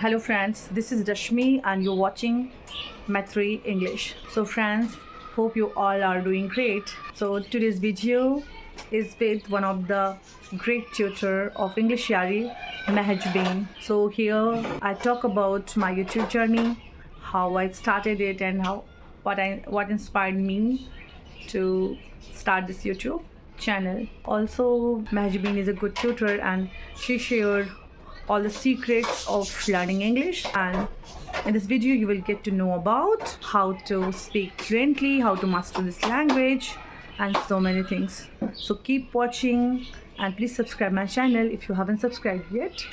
Hello friends, this is Rashmi and you're watching Maitreyienglish English. So friends, hope you all are doing great. So today's video is with one of the great tutor of English Yari, Mahajbeen. So here I talk about my YouTube journey, how I started it and what inspired me to start this YouTube channel. Also, Mahjabeen is a good tutor and she shared all the secrets of learning English. And in this video, you will get to know about how to speak fluently, how to master this language, and so many things. So keep watching and please subscribe my channel if you haven't subscribed yet.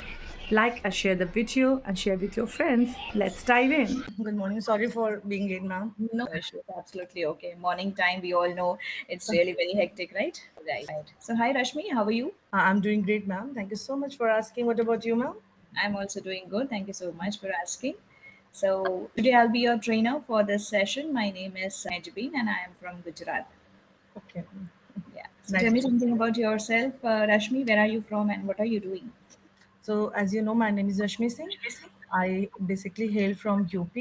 Like and share the video and share with your friends. Let's dive in. Good morning. Sorry for being late, ma'am. No issues, absolutely okay. Morning time, we all know it's really very hectic, right? Right. So, hi Rashmi, how are you? I'm doing great, ma'am. Thank you so much for asking. What about you, ma'am? I'm also doing good. Thank you so much for asking. So, today I'll be your trainer for this session. My name is Najbeen and I am from Gujarat. Okay. Yeah. So, tell Nice. me something about yourself, Rashmi. Where are you from and what are you doing? So, as you know, my name is Rashmi Singh. I basically hail from UP,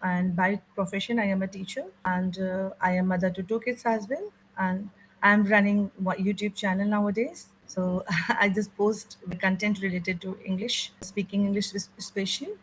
and by profession, I am a teacher, and I am mother to two kids as well. And I'm running one YouTube channel nowadays. So, I just post the content related to English, speaking English especially.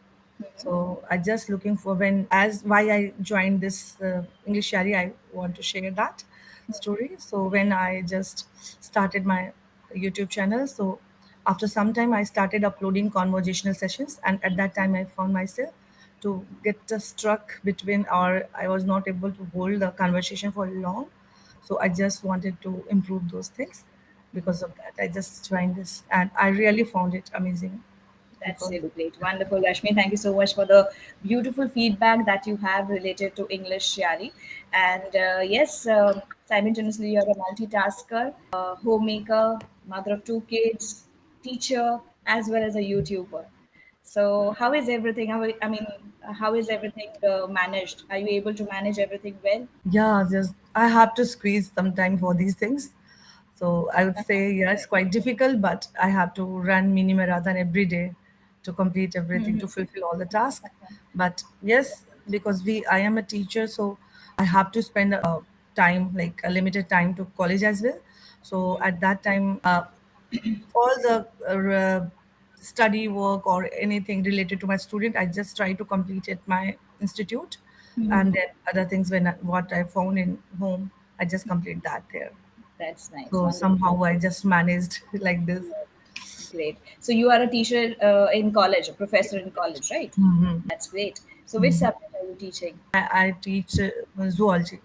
So I just looking for when as why I joined this English Shari. I want to share that story. So when I just started my YouTube channel, so after some time I started uploading conversational sessions, and at that time I found myself to get struck between, or I was not able to hold the conversation for long. So I just wanted to improve those things. Because of that, I just joined this, and I really found it amazing That's because really great. Wonderful, Rashmi. Thank you so much for the beautiful feedback that you have related to English, Shari. And yes, simultaneously, you're a multitasker, a homemaker, mother of two kids, teacher, as well as a YouTuber. So, how is everything? How is everything managed? Are you able to manage everything well? yeah, just I have to squeeze some time for these things. So I would say, yeah, it's quite difficult, but I have to run mini marathon every day to complete everything, to fulfill all the tasks. But yes, because I am a teacher, so I have to spend time, like a limited time to college as well. So at that time, all the study work or anything related to my student, I just try to complete at my institute, and then other things what I found in home, I just complete that there. That's nice. So Wonderful. somehow I just managed like this. Great. So you are a teacher in college, a professor in college, right? That's great. So which subject are you teaching? I teach zoology.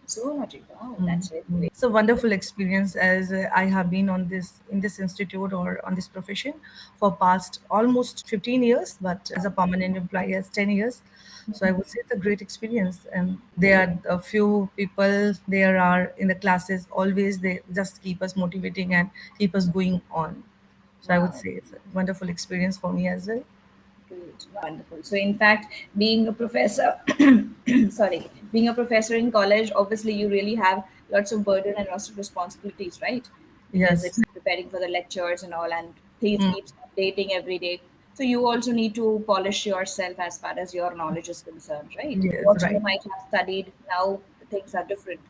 Zoology. Wow, that's really great. It's a wonderful experience as I have been on this in this institute or on this profession for past almost 15 years, but as a permanent employee as 10 years. So I would say it's a great experience. And there are a few people there are in the classes always, they just keep us motivating and keep us going on. So I would Wow, say it's a wonderful experience for me as well. great, wonderful. So in fact, being a professor, sorry, being a professor in college, obviously you really have lots of burden and lots of responsibilities, right? Because Yes. it's preparing for the lectures and all, and things keeps updating every day. So you also need to polish yourself as far as your knowledge is concerned, right? Yes, What you right. might have studied now, things are different.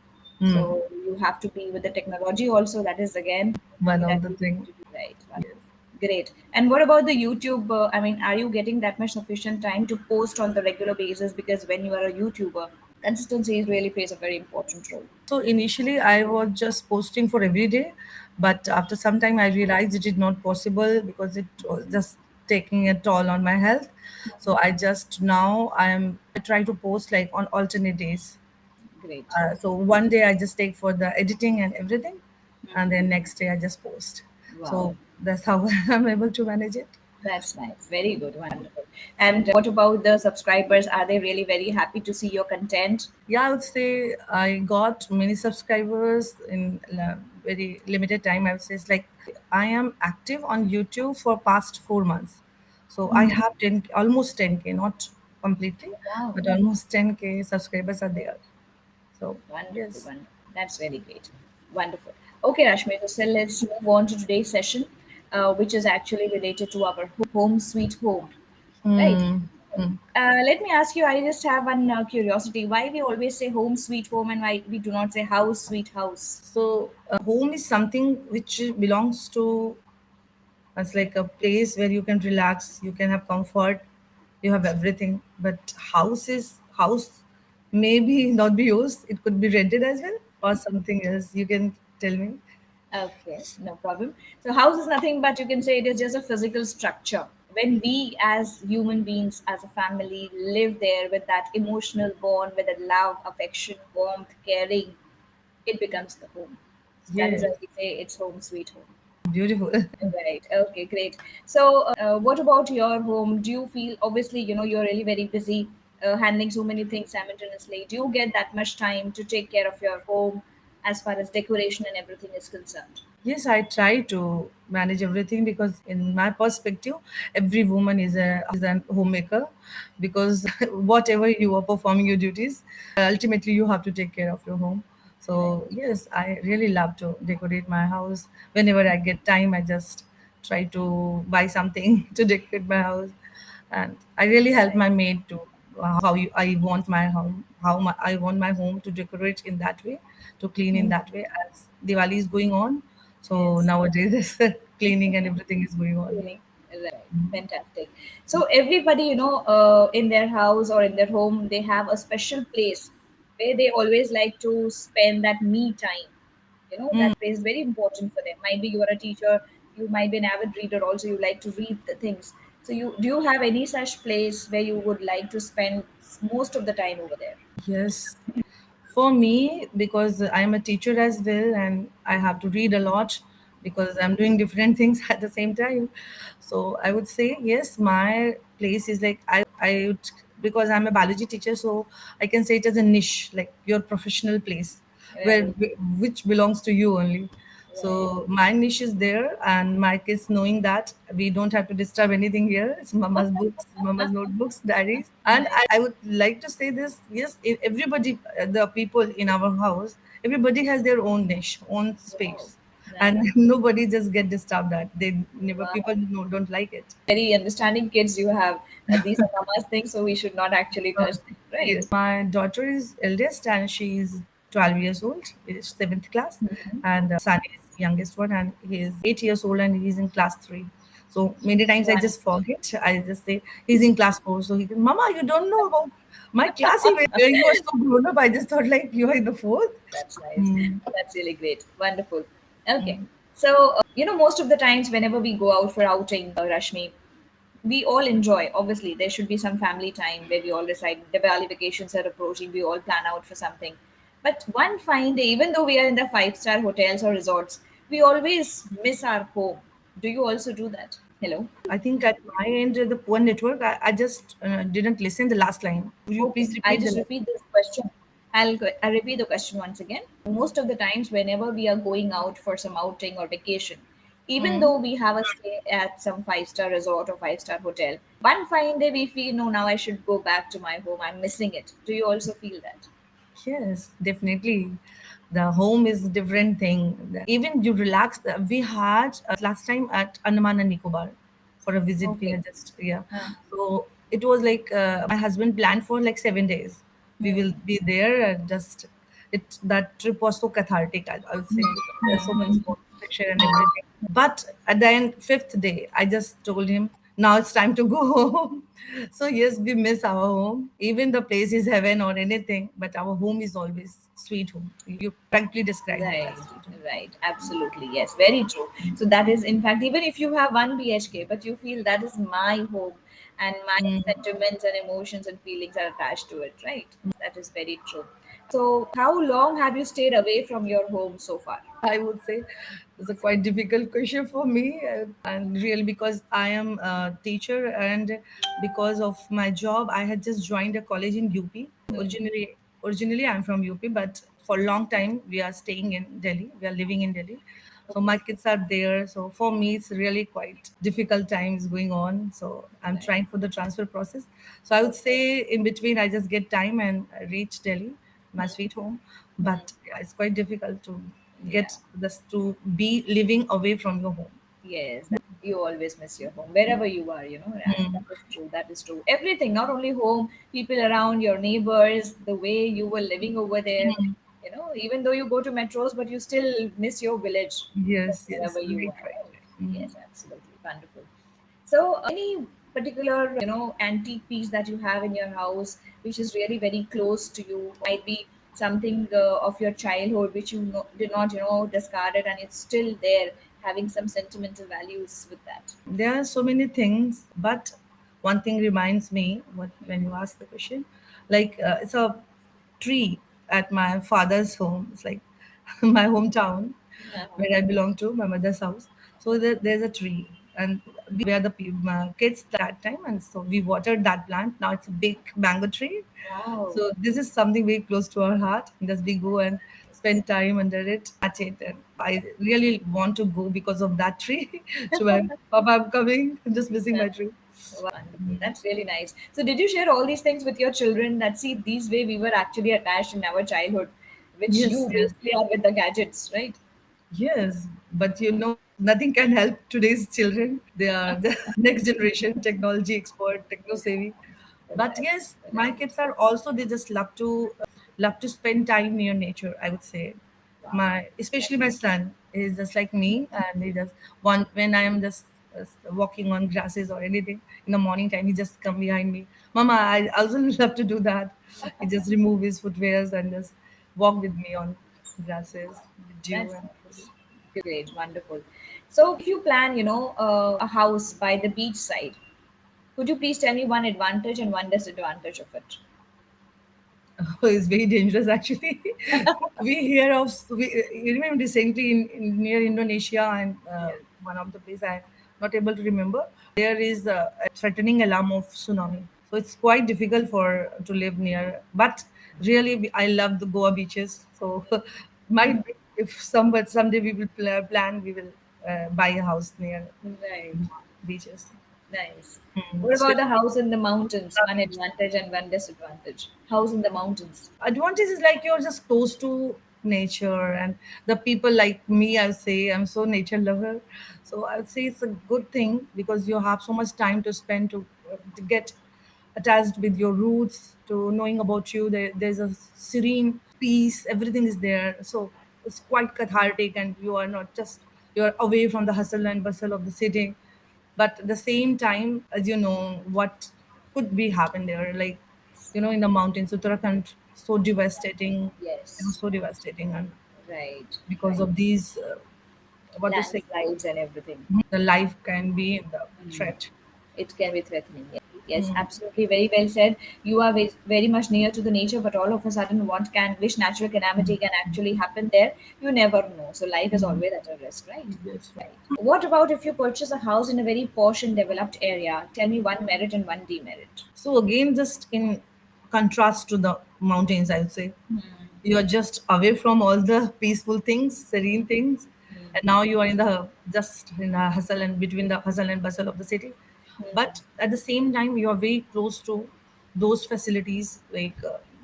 So you have to be with the technology also. That is again One thing of that the you need thing. to do right. Yes. Great. And what about the YouTube? Are you getting that much sufficient time to post on the regular basis? Because when you are a YouTuber, consistency really plays a very important role. So initially, I was just posting for every day, but after some time, I realized it is not possible because it was just taking a toll on my health. So I just now I try to post like on alternate days. Great. So one day I just take for the editing and everything, and then next day I just post. Wow. So that's how I'm able to manage it. That's nice. Very good. Wonderful. And what about the subscribers? Are they really very happy to see your content? Yeah, I would say I got many subscribers in very limited time. I would say it's like I am active on YouTube for past 4 months. So I have 10, almost 10K, not completely, Wow. but almost 10K subscribers are there. So Wonderful. yes. Wonderful. That's very great. Wonderful. Okay, Rashmi. So let's move on to today's session, which is actually related to our home sweet home. right? Mm. Mm. Let me ask you, I just have one curiosity. Why we always say home sweet home and why we do not say house sweet house? So, home is something which belongs to, it's like a place where you can relax, you can have comfort, you have everything. But house, maybe not be yours. It could be rented as well or something else. You can tell me. Okay, no problem. So house is nothing but you can say it is just a physical structure. When we as human beings, as a family, live there with that emotional bond, with the love, affection, warmth, caring, it becomes the home. So that is why Yes, we say it's home sweet home. beautiful. Right. Okay, great. So, what about your home? Do you feel, obviously, you're really very busy handling so many things simultaneously. Do you get that much time to take care of your home as far as decoration and everything is concerned? Yes, I try to manage everything because, in my perspective, every woman is an homemaker because whatever you are performing your duties, ultimately you have to take care of your home. So Right. yes, I really love to decorate my house. Whenever I get time, I just try to buy something to decorate my house, and I really help Right. my maid to I want my home, I want my home to decorate in that way, to clean in Mhm. that way as Diwali is going on. So Yes. nowadays, cleaning and everything is going on. Cleaning. Right. Fantastic. So everybody, in their house or in their home, they have a special place where they always like to spend that me time. That place is very important for them. Might be you are a teacher, you might be an avid reader, also you like to read the things. So you do you have any such place where you would like to spend most of the time over there? Yes. For me, because I'm a teacher as well and I have to read a lot because I'm doing different things at the same time. So I would say, yes, my place is like, I would, because I'm a biology teacher, so I can say it as a niche, like your professional place where Right. which belongs to you only. Right. So my niche is there, and my kids knowing that we don't have to disturb anything here. It's mama's books, mama's notebooks, diaries. And Right. I would like to say this: yes, everybody, the people in our house, everybody has their own niche, own Wow. space, and Nice. nobody just get disturbed. That they never Wow. people don't like it. Very understanding kids you have. These are mama's things, so we should not actually touch them, right? Yes, my daughter is eldest and she's 12 years old, is seventh class, and son is youngest one and he is 8 years old and he's in class three. So many times I just Wonderful. forget. I just say he's in class four. So he goes, Mama, you don't know about my class where you are so grown up. I just thought like you are in the fourth. That's nice. Mm. That's really great. Wonderful. Okay. So, most of the times whenever we go out for outing, Rashmi, we all enjoy. Obviously, there should be some family time where we all decide Diwali vacations are approaching, we all plan out for something. But one fine day, even though we are in the five-star hotels or resorts, we always miss our home. Do you also do that? Hello? I think at my end, the poor network, I just didn't listen the last line. Would you Okay, please I'll repeat the just last? repeat this question. I'll repeat the question once again. Most of the times, whenever we are going out for some outing or vacation, even Mm. though we have a stay at some five-star resort or five-star hotel, one fine day we feel, no, now I should go back to my home. I'm missing it. Do you also feel that? Yes, definitely. The home is a different thing. Even you relax. We had last time at Andaman and Nicobar for a visit. We Okay. had just, yeah. Huh. So it was like my husband planned for like 7 days. We Hmm. will be there. Just it that trip was so cathartic. I would say because there's so much Hmm. picture and everything. But at the end, fifth day, I just told him, now it's time to go home. So yes, we miss our home. Even the place is heaven or anything, but our home is always sweet home. You practically describe it Right, as sweet home. right. Absolutely. Yes, very true. So that is, in fact, even if you have one BHK, but you feel that is my home and my Mm. sentiments and emotions and feelings are attached to it, right? That is very true. So, how long have you stayed away from your home so far? I would say it's a quite difficult question for me, and really because I am a teacher and because of my job, I had just joined a college in UP. Originally I'm from UP, but for a long time we are staying in Delhi. We are living in Delhi. So Okay, my kids are there. So for me, it's really quite difficult times going on. So I'm right. trying for the transfer process. So I would Okay. say in between, I just get time and I reach Delhi, my sweet home. Hmm. But yeah, it's quite difficult to Yeah. get this to be living away from your home. Yes, you always miss your home wherever you are, and Mm. that is true. That is true. Everything, not only home, people around, your neighbors, the way you were living over there. Mm. Even though you go to metros, but you still miss your village Yes, wherever yes, you right, are, right. right? Mm. Yes, absolutely. Wonderful. So, any particular, antique piece that you have in your house, which is really very close to you, might be something of your childhood, which you did not, discard it, and it's still there, having some sentimental values with that. There are so many things, but one thing reminds me when you ask the question, like it's a tree at my father's home. It's like my hometown Uh-huh. where I belong to, my mother's house. So there's a tree, and we were the kids that time, and so we watered that plant. Now it's a big mango tree. Wow. So this is something very close to our heart. Just we go and spend time under it, touch it, and I really want to go because of that tree. So Papa, I'm coming. I'm just missing my tree. Wonderful. That's really nice. So, did you share all these things with your children? That see, these way we were actually attached in our childhood, which Yes, you yes. basically are with the gadgets, right? Yes, but nothing can help today's children. They are the next generation technology expert, techno savvy. But Right. yes, my Right. kids are also they just love to spend time near nature. I would say, Wow. my especially my son is just like me, and he just one when I am just walking on grasses or anything in the morning time, he just come behind me. Mama, I also love to do that. He just remove his footwears and just walk with me on grasses, with dew That's and great, wonderful. So, if you plan, a house by the beach side, could you please tell me one advantage and one disadvantage of it? it's very dangerous actually. We hear of you remember recently near Indonesia and Yeah. one of the place I'm not able to remember. There is a threatening alarm of tsunami, so it's quite difficult for to live near. But really, I love the Goa beaches. So might be if someday we will plan, we will buy a house near Right. beaches. Nice. Mm, What about the especially house in the mountains? One advantage and one disadvantage. House in the mountains. advantage is like you're just close to nature and the people like me. I'll say I'm so nature lover, so I'll say it's a good thing because you have so much time to spend to get attached with your roots, to knowing about you. There's a serene peace, everything is there, so it's quite cathartic, and you are not just you're away from the hustle and bustle of the city. But at the same time, as you know what could be happen there, like in the mountains, Uttarakhand, so devastating, Yes. so devastating, and Right. because Right. of these, what to say, Landslides and everything. the life can be in the threat. It can be threatening. Yes, yes, Mm. absolutely. Very well said. You are very much near to the nature, but all of a sudden, which natural calamity can actually happen there? You never know. So life is always at a risk, right? Yes. Right. What about if you purchase a house in a very posh and developed area? Tell me one merit and one demerit. So again, just in contrast to the mountains, I would say you are just away from all the peaceful things, serene things, and now you are in the just in the hustle and between the hustle and bustle of the city. But at the same time, you are very close to those facilities, like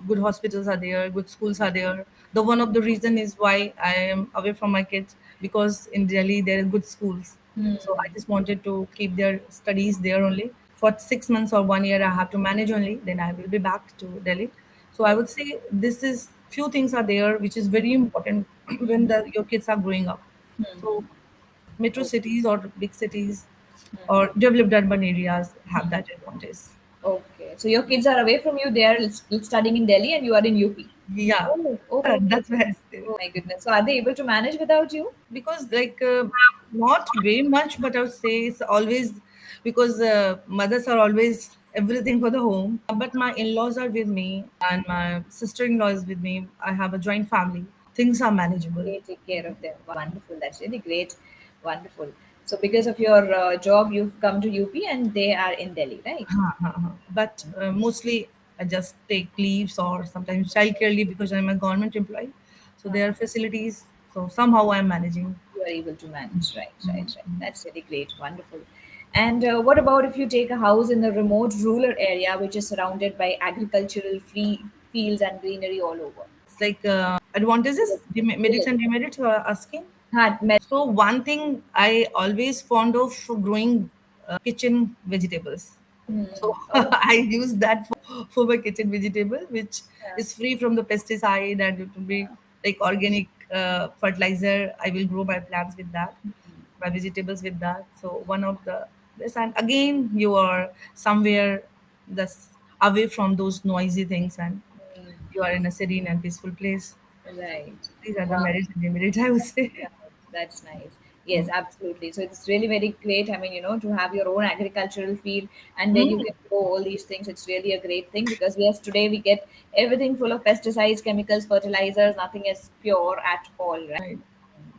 good hospitals are there, good schools are there. The one of the reason is why I am away from my kids, because in Delhi there are good schools, so I just wanted to keep their studies there only. For 6 months or 1 year, I have to manage only. Then I will be back to Delhi. So I would say this is few things are there which is very important when your kids are growing up. So metro Oh, cities or big cities or developed urban areas have that advantage. okay. So your kids are away from you. They are studying in Delhi, and you are in UP. Yeah, Oh, oh, okay. that's why I say. Oh my goodness. So are they able to manage without you? Because like not very much, but I would say it's always because mothers are always everything for the home. But my in-laws are with me and my sister-in-law is with me. I have a joint family. Things are manageable. They take care of them. Wonderful. That's really great. Wonderful. So because of your job, you've come to UP and they are in Delhi, right? But mostly I just take leaves or sometimes childcare leave because I'm a government employee. So there are facilities. So somehow I'm managing. You are able to manage. Right, right, right. That's really great. Wonderful. And what about if you take a house in a remote rural area which is surrounded by agricultural free fields and greenery all over? It's like advantages, Village. merits Village. and demerits you are asking. Had So one thing I always fond of growing kitchen vegetables. So oh, I use that for my kitchen vegetable, which yeah. is free from the pesticide, and it will be like organic fertilizer. I will grow my plants with that, my vegetables with that. So one of the this, and again you are somewhere that's away from those noisy things, and you are in a serene and peaceful place. Right. These are the Wow. merits and demerits, I would say. Right. That's nice. Yes, absolutely. So it's really very great. I mean, to have your own agricultural field and then you Mm, can grow all these things. It's really a great thing because yes, today we get everything full of pesticides, chemicals, fertilizers. Nothing is pure at all, right? right.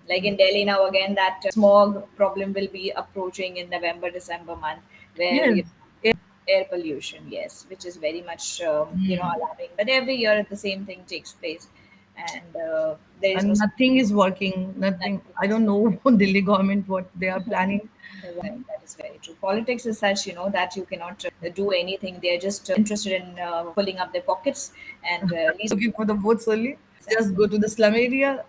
Like in Delhi now again, that smog problem will be approaching in November, December month, where Yes. air pollution, yes, which is very much Mm. alarming. But every year the same thing takes place, and there is no And nothing is working. Nothing. nothing I is don't know Delhi government what they are planning. right. That is very true. Politics is such, that you cannot do anything. They are just interested in pulling up their pockets and least Looking for the votes only. Just exactly. go to the slum area,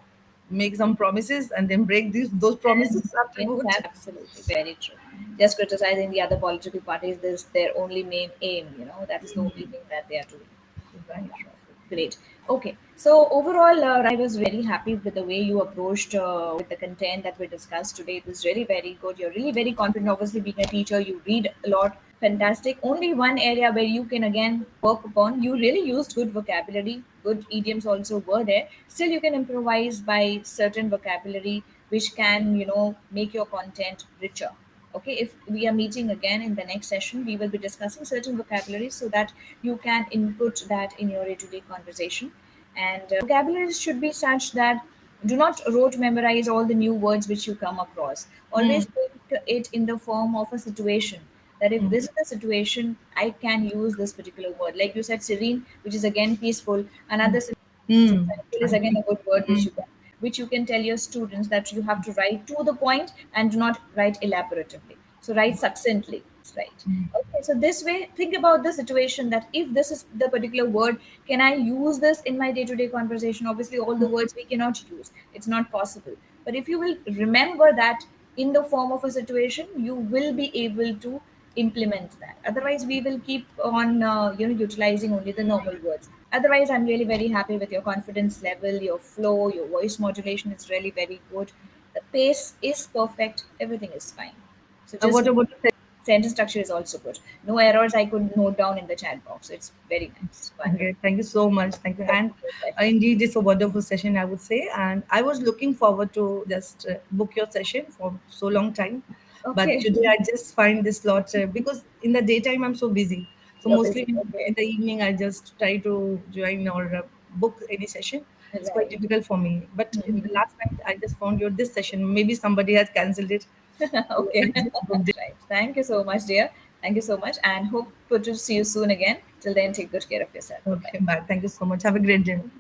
make some promises, and then break those And promises after yes, vote. absolutely, very true. Just criticizing the other political parties is their only main aim. That is the only thing that they are doing. Right. Wonderful. Great. Okay. So overall, I was very happy with the way you approached with the content that we discussed today. It was really very good. You're really very confident. Obviously, being a teacher, you read a lot. Fantastic. Only one area where you can again work upon. You really used good vocabulary. Good idioms also were there. Still, you can improvise by certain vocabulary, which can make your content richer. Okay, if we are meeting again in the next session, we will be discussing certain vocabularies so that you can input that in your day-to-day conversation. And vocabularies should be such that do not rote memorize all the new words which you come across. Mm, Always think it in the form of a situation, that if mm, this is the situation, I can use this particular word. Like you said, serene, which is again peaceful. Another so mm. tranquil is again Agree. a good word Mm. which you can tell your students that you have to write to the point and do not write elaboratively. So write succinctly. Right. Okay. So this way, think about the situation that if this is the particular word, can I use this in my day-to-day conversation? Obviously, all the words we cannot use. It's not possible. But if you will remember that in the form of a situation, you will be able to implement that. Otherwise, we will keep on utilizing only the normal words. Otherwise, I'm really very happy with your confidence level, your flow, your voice modulation is really very good. The pace is perfect. Everything is fine. So What just about the sentence structure is also good. No errors I could note down in the chat box. So it's very nice. Wonderful. okay, thank you so much. Thank you. And Pleasure. indeed, it's a wonderful session, I would say. And I was looking forward to just book your session for so long time. But Okay. today I just find this slot because in the daytime I'm so busy. So You're mostly busy. in Okay. the evening I just try to join or book any session. It's quite Right. difficult for me. But in the Mhm. last night I just found your this session. Maybe somebody has cancelled it. So I Okay. just booked it. Right. Thank you so much, dear. Thank you so much. And hope to see you soon again. Till then, take good care of yourself. Bye Okay, bye. Thank you so much. Have a great day. bye.